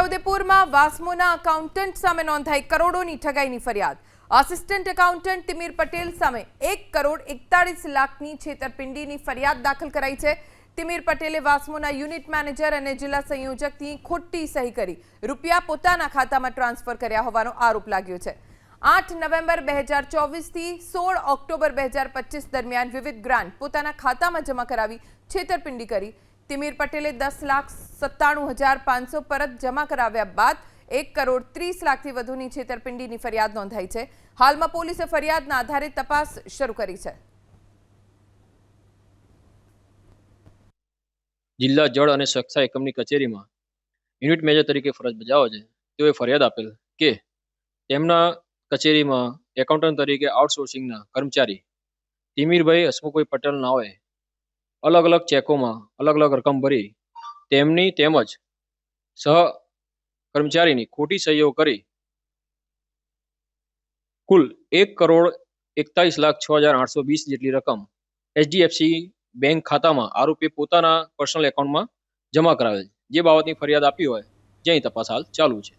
છોટાઉદેપુરમાં વાસ્મોના accountant સામે નોંધાઈ કરોડોની ઠગાઈની ફરિયાદ। આસિસ્ટન્ટ એકાઉન્ટન્ટ તિમિર પટેલ સામે 1 કરોડ 41 લાખની છેતરપિંડીની ફરિયાદ દાખલ કરાઈ છે। તિમિર પટેલે વાસ્મોના યુનિટ મેનેજર અને જિલ્લા સંયોજકની ખોટી સહી કરી રૂપિયા પોતાના ખાતામાં ટ્રાન્સફર કર્યા હોવાનો આરોપ લાગ્યો છે। 8 નવેમ્બર 2024 થી 16 ઓક્ટોબર 2025 દરમિયાન વિવિધ ગ્રાન્ટ પોતાના ખાતામાં જમા કરાવી છેતરપિંડી કરી। તિમિર પટેલે 10,97,500 પરત જમા કરાવ્યા બાદ 1 કરોડ 30 લાખથી વધુની છેતરપિંડીની ફરિયાદ નોંધાઈ છે। હાલમાં પોલીસે ફરિયાદના આધારે તપાસ શરૂ કરી છે। જિલ્લા જળ અને સ્વચ્છતા એકમની કચેરીમાં યુનિટ મેનેજર તરીકે ફરજ બજાવે છે તેઓએ ફરિયાદ આપેલ કે તેમના કચેરીમાં એકાઉન્ટન્ટ તરીકે આઉટસોર્સિંગના કર્મચારી તિમિરભાઈ હસમુખભાઈ પટેલ નાઓએ અલગ અલગ ચેકોમાં અલગ અલગ રકમ ભરી તેમની તેમજ સહ કર્મચારીની ખોટી સહીઓ કરી કુલ 1 કરોડ 41,06,820 જેટલી રકમ એચડીએફસી બેંક ખાતામાં આરોપી પોતાના પર્સનલ એકાઉન્ટમાં જમા કરાવેલ, જે બાબતની ફરિયાદ આપી હોય જેની તપાસ હાલ ચાલુ છે।